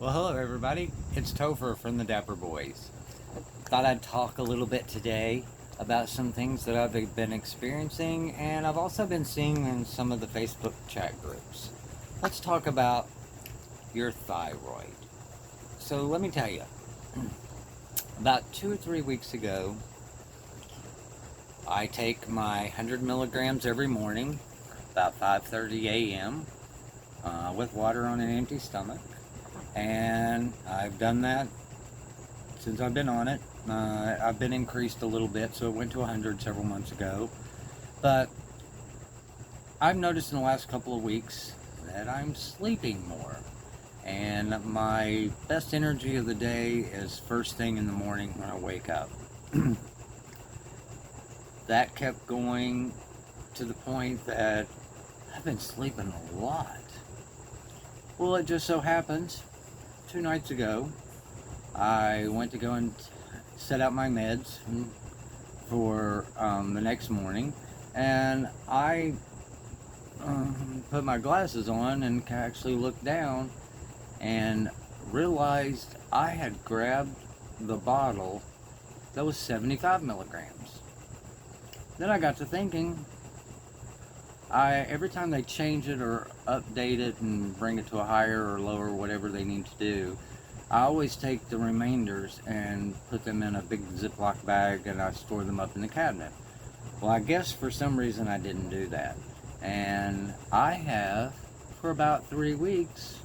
Well, hello everybody. It's Topher from the Dapper Boys. Thought I'd talk a little bit today about some things that I've been experiencing and I've also been seeing in some of the Facebook chat groups. Let's talk about your thyroid. So let me tell you, about 2 or 3 weeks ago, I take my 100 milligrams every morning, about 5:30 a.m. With water on an empty stomach. And I've done that since I've been on it. I've been increased a little bit, so it went to 100 several months ago. But I've noticed in the last couple of weeks that I'm sleeping more. And my best energy of the day is first thing in the morning when I wake up. That kept going to the point that I've been sleeping a lot. Well, it just so happens, 2 nights ago, I went to go and set out my meds for the next morning, and I put my glasses on and actually looked down and realized I had grabbed the bottle that was 75 milligrams. Then I got to thinking, every time they change it or update it and bring it to a higher or lower, whatever they need to do, I always take the remainders and put them in a big Ziploc bag and I store them up in the cabinet. Well, I guess for some reason I didn't do that. And I have, for about 3 weeks,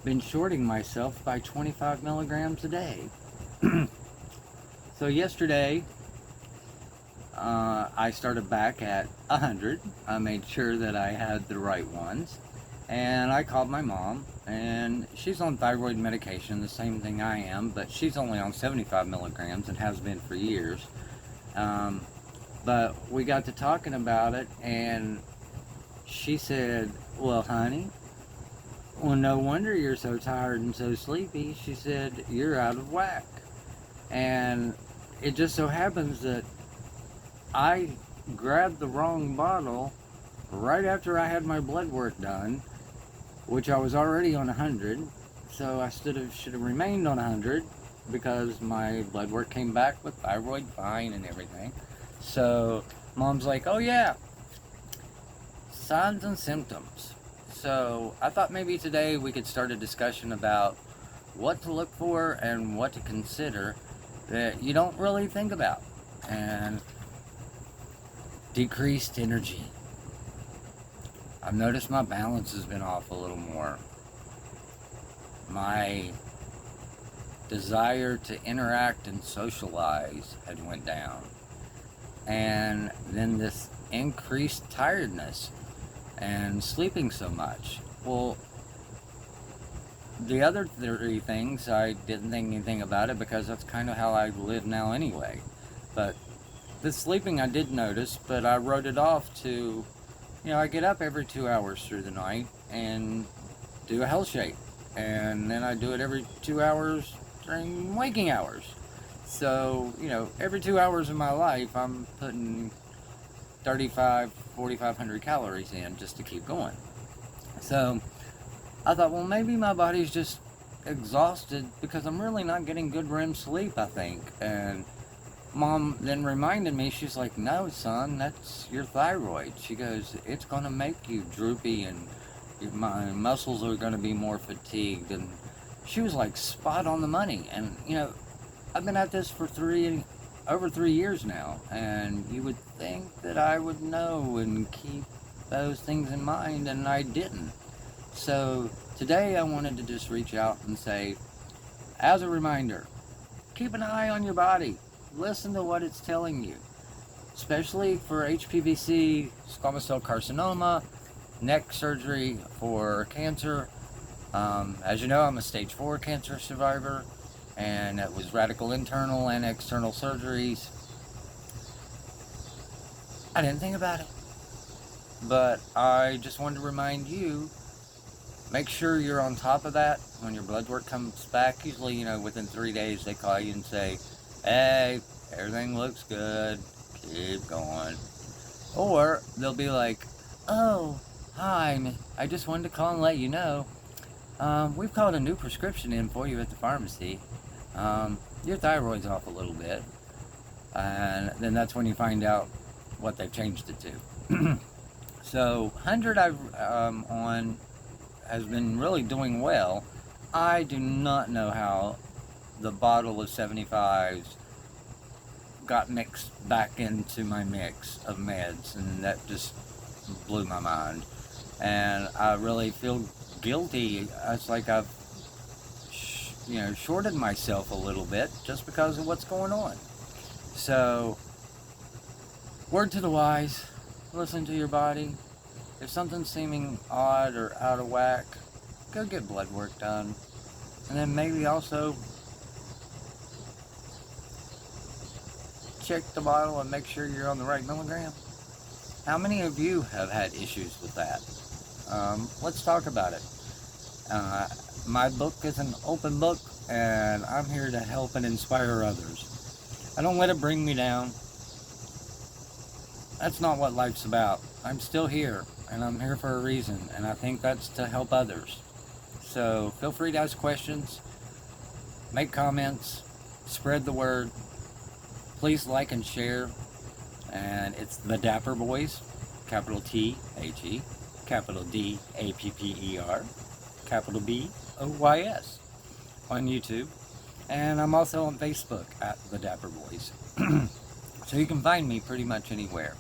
been shorting myself by 25 milligrams a day. So yesterday, I started back at 100. I made sure that I had the right ones. And I called my mom, and she's on thyroid medication, the same thing I am, but she's only on 75 milligrams and has been for years. But we got to talking about it, and she said, well, honey, well, no wonder you're so tired and so sleepy. She said, you're out of whack. And it just so happens that I grabbed the wrong bottle right after I had my blood work done, which I was already on 100, so I should have remained on 100 because my blood work came back with thyroid fine and everything. So mom's like, oh yeah, signs and symptoms. So I thought maybe today we could start a discussion about what to look for and what to consider that you don't really think about. And decreased energy. I've noticed my balance has been off a little more. My desire to interact and socialize had went down. And then this increased tiredness and sleeping so much. Well, the other 3 things, I didn't think anything about it because that's kind of how I live now anyway. But the sleeping I did notice, but I wrote it off to, I get up every 2 hours through the night and do a hell shake. And then I do it every 2 hours during waking hours. So, every 2 hours of my life, I'm putting 4,500 calories in just to keep going. So I thought, well, maybe my body's just exhausted because I'm really not getting good REM sleep, I think. And Mom then reminded me, she's like, no, son, that's your thyroid. She goes, it's going to make you droopy and my muscles are going to be more fatigued. And she was like spot on the money. And, I've been at this for over 3 years now. And you would think that I would know and keep those things in mind, and I didn't. So today I wanted to just reach out and say, as a reminder, keep an eye on your body. Listen to what it's telling you, especially for HPV, squamous cell carcinoma, neck surgery for cancer. As you know, I'm a stage 4 cancer survivor, and it was radical internal and external surgeries. I didn't think about it, but I just wanted to remind you, make sure you're on top of that when your blood work comes back. Usually, within 3 days they call you and say, hey, everything looks good, keep going. Or they'll be like, oh, hi, I just wanted to call and let you know We've called a new prescription in for you at the pharmacy. Your thyroid's off a little bit, and then that's when you find out what they've changed it to. So 100 I've on has been really doing well. I do not know how the bottle of 75s got mixed back into my mix of meds, and that just blew my mind. And I really feel guilty. It's like I've shorted myself a little bit just because of what's going on. So, word to the wise, listen to your body. If something's seeming odd or out of whack, go get blood work done. And then maybe also check the bottle and make sure you're on the right milligram. How many of you have had issues with that? Let's talk about it. My book is an open book, and I'm here to help and inspire others. I don't let it bring me down. That's not what life's about. I'm still here, and I'm here for a reason, and I think that's to help others. So feel free to ask questions, make comments, spread the word. Please like and share. And it's the Dapper Boys, capital T-H-E, capital D-A-P-P-E-R, capital B-O-Y-S on YouTube. And I'm also on Facebook at the Dapper Boys. So you can find me pretty much anywhere.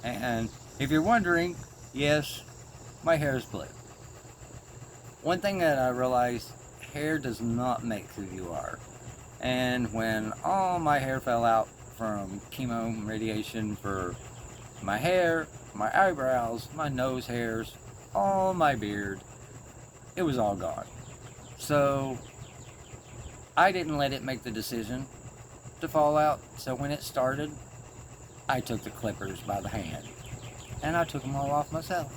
And if you're wondering, yes, my hair is blue. One thing that I realized, hair does not make who you are. And when all my hair fell out from chemo and radiation for my hair, my eyebrows, my nose hairs, all my beard, it was all gone. So I didn't let it make the decision to fall out. So when it started, I took the clippers by the hand and I took them all off myself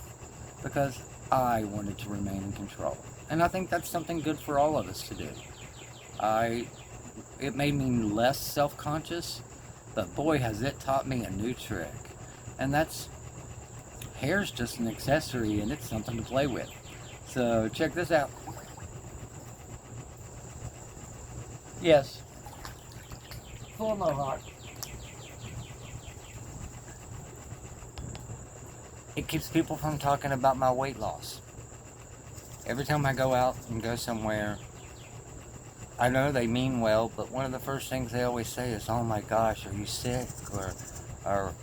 because I wanted to remain in control. And I think that's something good for all of us to do. It made me less self-conscious, but boy has it taught me a new trick. And that's, hair's just an accessory and it's something to play with. So check this out. Yes, full mohawk. It keeps people from talking about my weight loss. Every time I go out and go somewhere, I know they mean well, but one of the first things they always say is, oh my gosh, are you sick? Or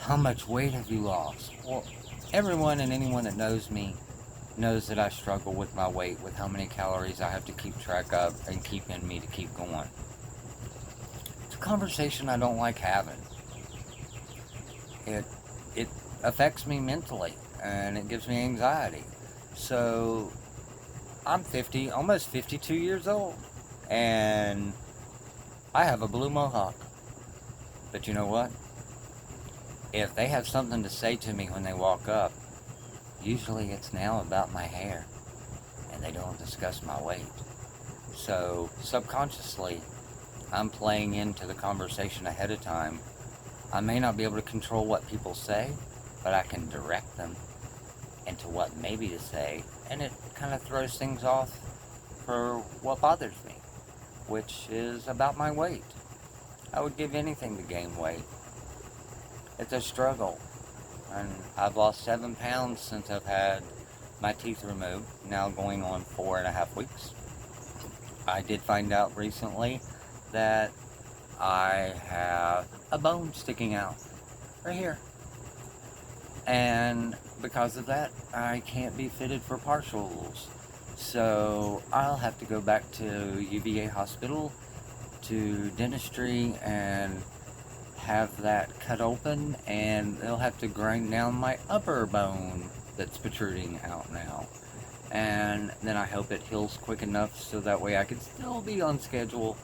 how much weight have you lost? Well, everyone and anyone that knows me knows that I struggle with my weight, with how many calories I have to keep track of and keep in me to keep going. It's a conversation I don't like having. It affects me mentally and it gives me anxiety. So I'm almost 52 years old. And I have a blue mohawk. But you know what? If they have something to say to me when they walk up, usually it's now about my hair. And they don't discuss my weight. So subconsciously, I'm playing into the conversation ahead of time. I may not be able to control what people say, but I can direct them into what maybe to say. And it kind of throws things off for what bothers me, which is about my weight. I would give anything to gain weight. It's a struggle. And I've lost 7 pounds since I've had my teeth removed, now going on 4.5 weeks. I did find out recently that I have a bone sticking out right here. And because of that, I can't be fitted for partials. So I'll have to go back to UVA hospital to dentistry and have that cut open, and they'll have to grind down my upper bone that's protruding out now. And then I hope it heals quick enough so that way I can still be on schedule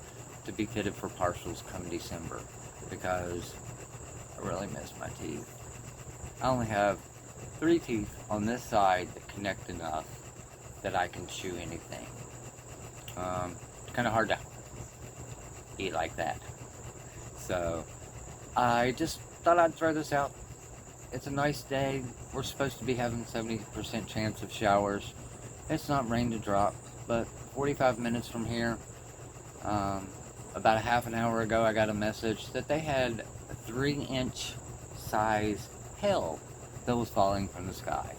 to be fitted for partials come December, because I really miss my teeth. I only have 3 teeth on this side that connect enough that I can chew anything. It's kind of hard to eat like that. So I just thought I'd throw this out. It's a nice day. We're supposed to be having 70% chance of showers. It's not rain to drop. but 45 minutes from here. About a half an hour ago, I got a message that they had a 3-inch size hail that was falling from the sky.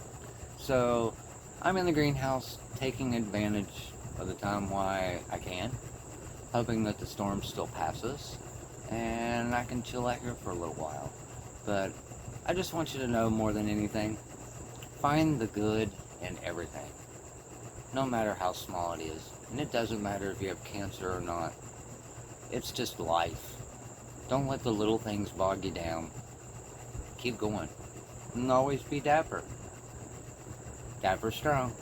So I'm in the greenhouse taking advantage of the time while I can, hoping that the storm still passes and I can chill out here for a little while. But I just want you to know, more than anything, find the good in everything, no matter how small it is. And it doesn't matter if you have cancer or not. It's just life. Don't let the little things bog you down. Keep going. And always be dapper. DapperStrong.